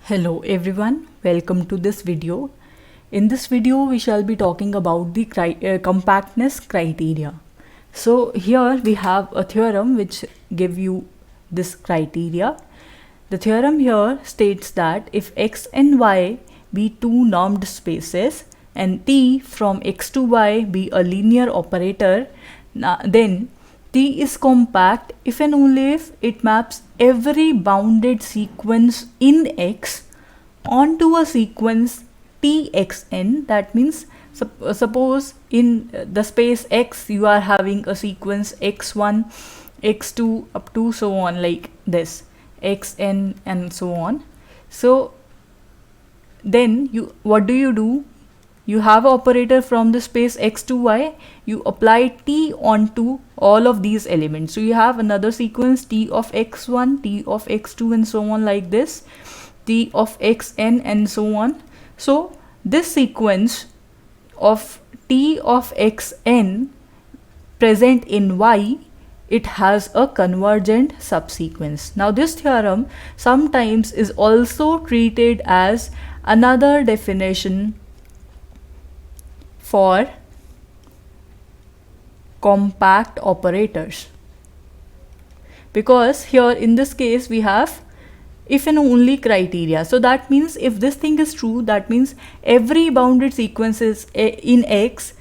Hello everyone, welcome to this video. In this video we shall be talking about the compactness criteria. So here we have a theorem which give you this criteria. The theorem here states that if x and y be two normed spaces and t from x to y be a linear operator, then T is compact if and only if it maps every bounded sequence in X onto a sequence Txn. That means suppose in the space X you are having a sequence x1, x2 up to so on, like this, xn and so on. So then what do? You have an operator from the space x to y, you apply t onto all of these elements. So you have another sequence t of x1, t of x2 and so on, like this, t of xn and so on. So this sequence of t of xn present in y, it has a convergent subsequence. Now this theorem sometimes is also treated as another definition for compact operators, because here in this case we have if and only criteria. So that means if this thing is true, that means every bounded sequence is in X,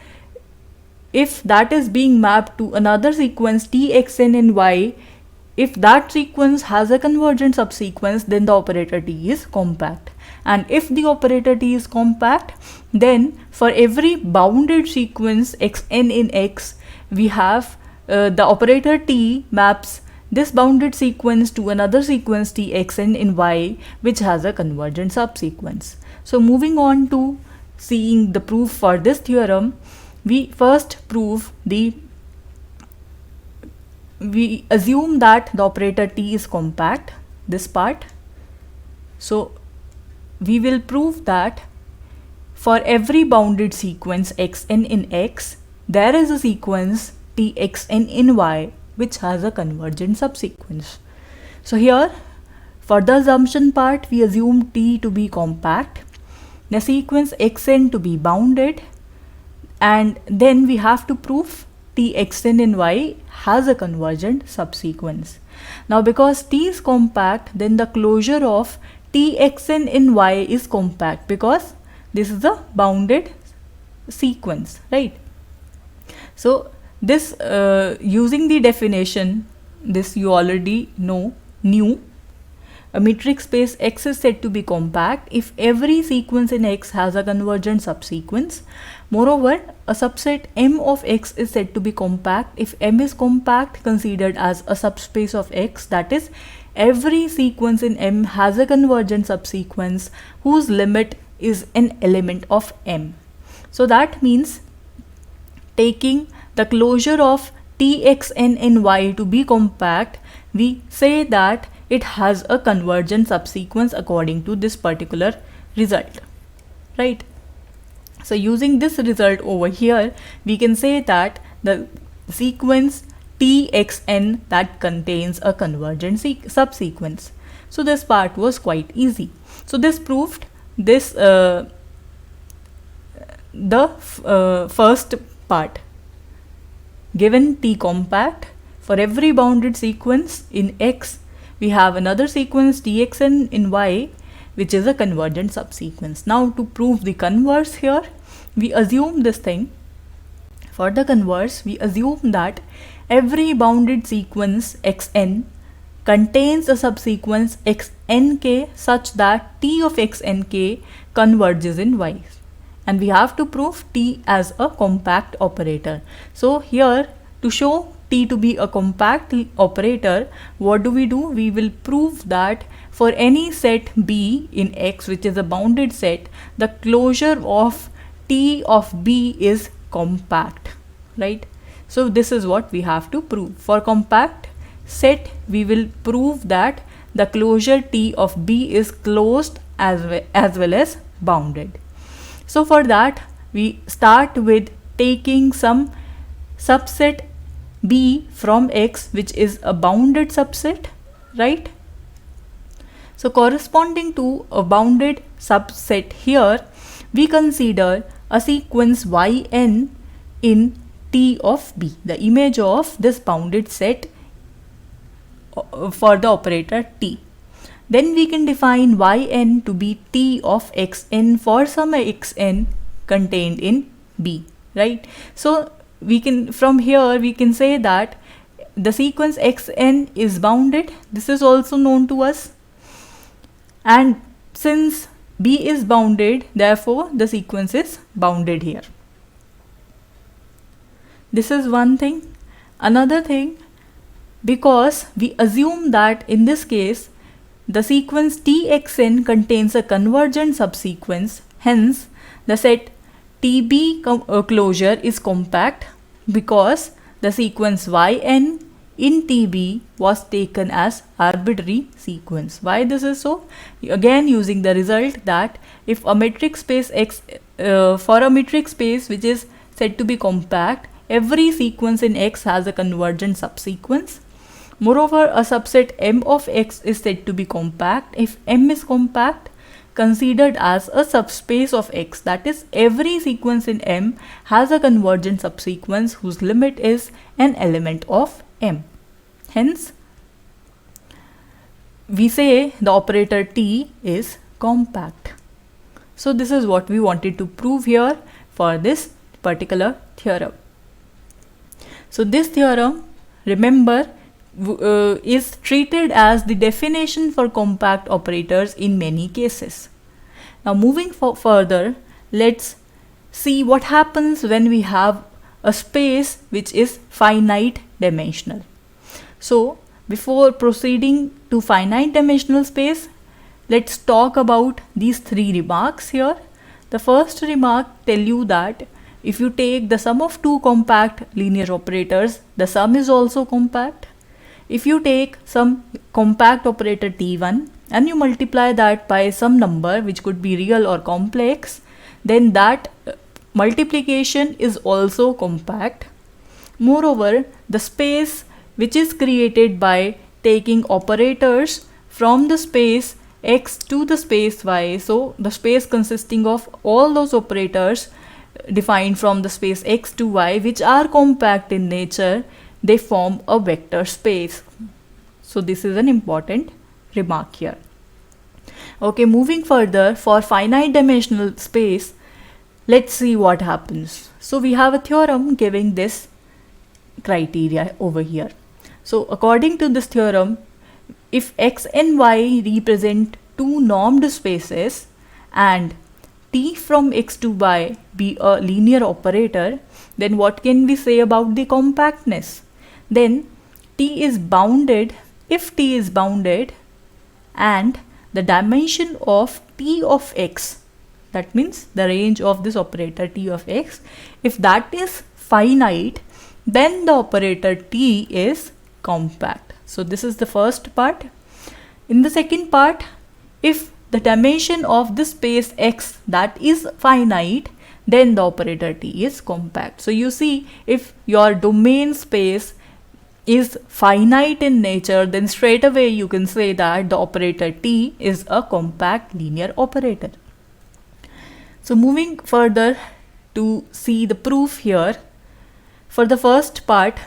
if that is being mapped to another sequence Txn in Y, if that sequence has a convergent subsequence, then the operator T is compact. And if the operator T is compact, then for every bounded sequence xn in X, we have the operator T maps this bounded sequence to another sequence Txn in Y, which has a convergent subsequence. So moving on to seeing the proof for this theorem, we first prove we assume that the operator T is compact, this part. So we will prove that for every bounded sequence xn in X, there is a sequence Txn in Y which has a convergent subsequence. So here for the assumption part, we assume T to be compact, the sequence xn to be bounded, and then we have to prove Txn in Y has a convergent subsequence. Now because T is compact, then the closure of Txn in Y is compact, because this is a bounded sequence, right? So this using the definition, this you already knew, a metric space X is said to be compact if every sequence in X has a convergent subsequence. Moreover, a subset M of X is said to be compact if M is compact considered as a subspace of X, that is, every sequence in M has a convergent subsequence whose limit is an element of M. So that means taking the closure of Txn in Y to be compact, we say that it has a convergent subsequence according to this particular result, right? So using this result over here, we can say that the sequence Txn that contains a convergent subsequence. So this part was quite easy. So this proved this first part. Given T compact, for every bounded sequence in X, we have another sequence Txn in Y which is a convergent subsequence. Now to prove the converse here, we assume this thing. For the converse, we assume that every bounded sequence xn contains a subsequence xnk such that T of xnk converges in Y. And we have to prove T as a compact operator. So here, to show T to be a compact operator, what do? We will prove that for any set B in X, which is a bounded set, the closure of T of B is compact, right? So this is what we have to prove. For compact set, we will prove that the closure T of B is closed as well as bounded. So for that, we start with taking some subset B from X, which is a bounded subset, right? So corresponding to a bounded subset here, we consider a sequence yn in T of B, the image of this bounded set for the operator T. Then we can define yn to be T of xn for some xn contained in B, right? So we can, from here we can say that the sequence xn is bounded. This is also known to us, and since B is bounded, therefore the sequence is bounded here. This is one thing. Another thing, because we assume that in this case the sequence Txn contains a convergent subsequence, hence the set TB closure is compact because the sequence Yn in TB was taken as arbitrary sequence. Why this is so? Again, using the result that if a metric space X, for a metric space which is said to be compact, every sequence in X has a convergent subsequence. Moreover, a subset M of X is said to be compact if M is compact, considered as a subspace of X. That is, every sequence in M has a convergent subsequence whose limit is an element of M. Hence, we say the operator T is compact. So this is what we wanted to prove here for this particular theorem. So this theorem, remember, is treated as the definition for compact operators in many cases. Now moving further, let's see what happens when we have a space which is finite dimensional. So before proceeding to finite dimensional space, let's talk about these three remarks here. The first remark tell you that if you take the sum of two compact linear operators, the sum is also compact. If you take some compact operator T1 and you multiply that by some number which could be real or complex, then that multiplication is also compact. Moreover, the space which is created by taking operators from the space X to the space Y, so the space consisting of all those operators defined from the space X to Y which are compact in nature, they form a vector space. So this is an important remark here. Okay, moving further, for finite dimensional space, let's see what happens. So we have a theorem giving this criteria over here. So according to this theorem, if X and Y represent two normed spaces and T from X to Y be a linear operator, then what can we say about the compactness? Then T is bounded if T is bounded and the dimension of T of X, that means the range of this operator T of X, if that is finite, then the operator T is compact. So this is the first part. In the second part, if the dimension of the space X that is finite, then the operator T is compact. So you see, if your domain space is finite in nature, then straight away you can say that the operator T is a compact linear operator. So moving further to see the proof here, for the first part,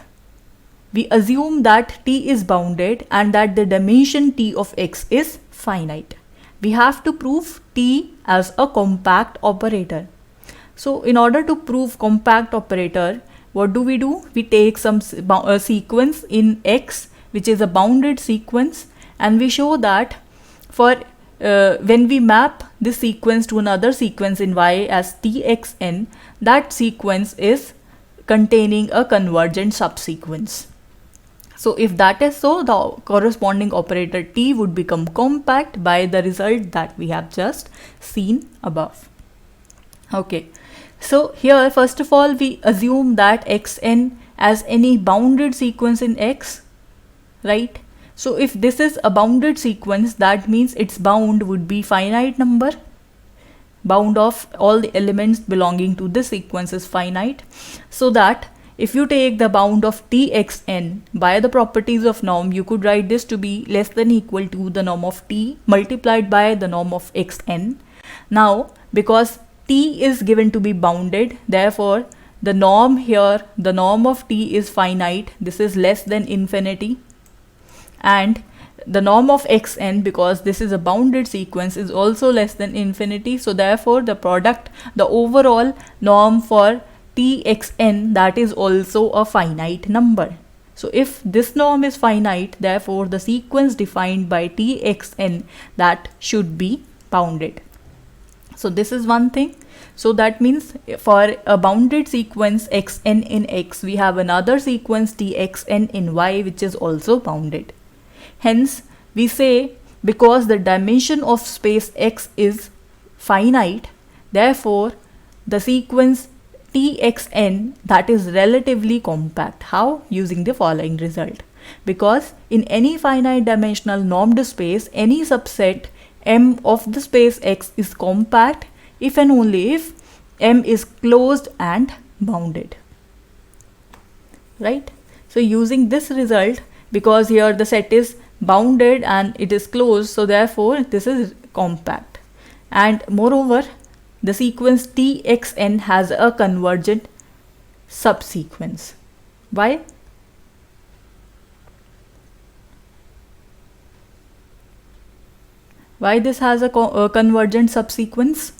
we assume that T is bounded and that the dimension T of X is finite. We have to prove T as a compact operator. So in order to prove compact operator, what do? We take some sequence in X which is a bounded sequence, and we show that for when we map this sequence to another sequence in Y as Txn, that sequence is containing a convergent subsequence. So if that is so, the corresponding operator T would become compact by the result that we have just seen above. Okay. So here, first of all, we assume that Xn as any bounded sequence in X, right? So if this is a bounded sequence, that means its bound would be finite number. Bound of all the elements belonging to this sequence is finite. So that if you take the bound of Txn by the properties of norm, you could write this to be less than equal to the norm of T multiplied by the norm of Xn. Now, because T is given to be bounded, therefore the norm here, the norm of T is finite. This is less than infinity. And the norm of Xn, because this is a bounded sequence, is also less than infinity. So therefore the product, the overall norm for Txn, that is also a finite number. So if this norm is finite, therefore the sequence defined by Txn, that should be bounded. So this is one thing. So that means for a bounded sequence Xn in X, we have another sequence Txn in Y which is also bounded. Hence, we say because the dimension of space X is finite, therefore the sequence Txn, that is relatively compact. How? Using the following result. Because in any finite dimensional normed space, any subset M of the space X is compact if and only if M is closed and bounded. Right? So using this result, because here the set is bounded and it is closed, so therefore this is compact. And moreover, the sequence Txn has a convergent subsequence. Why? Why this has a convergent subsequence?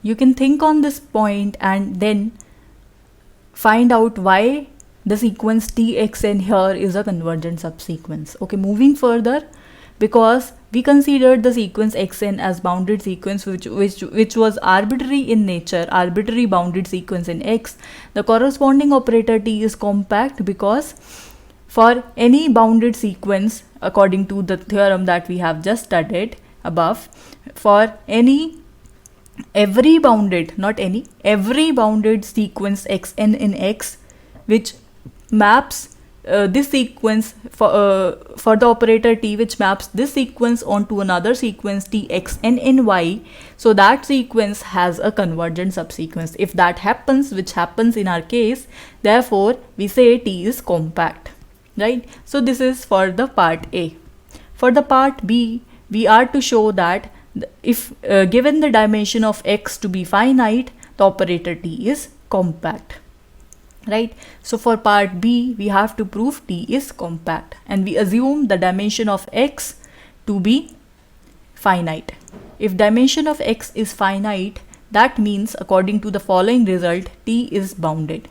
You can think on this point and then find out why the sequence Txn here is a convergent subsequence. Okay, moving further, because we considered the sequence Xn as bounded sequence which was arbitrary in nature, arbitrary bounded sequence in X, the corresponding operator T is compact because for any bounded sequence, according to the theorem that we have just studied above, for every bounded sequence Xn in X which maps this sequence for the operator T, which maps this sequence onto another sequence Txn in Y, so that sequence has a convergent subsequence. If that happens, which happens in our case, therefore we say T is compact. Right? So this is for the part A. For the part B, we are to show that if given the dimension of X to be finite, the operator T is compact. Right? So for part B, we have to prove T is compact, and we assume the dimension of X to be finite. If dimension of X is finite, that means according to the following result, T is bounded.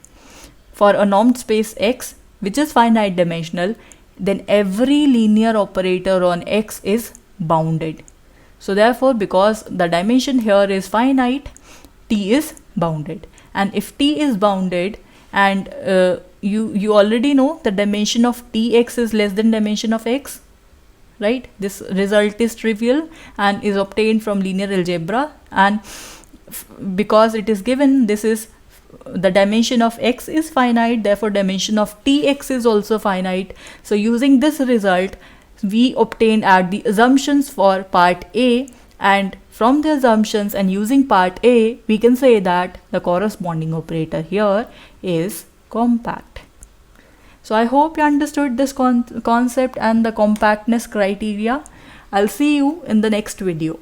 For a normed space X which is finite dimensional, then every linear operator on X is bounded. So therefore, because the dimension here is finite, T is bounded. And if T is bounded, and you already know the dimension of Tx is less than dimension of X, right? This result is trivial and is obtained from linear algebra, and because it is given, this is the dimension of X is finite, therefore dimension of Tx is also finite. So using this result, we obtain at the assumptions for part A, and from the assumptions and using part A, we can say that the corresponding operator here is compact. So I hope you understood this concept and the compactness criteria. I'll see you in the next video.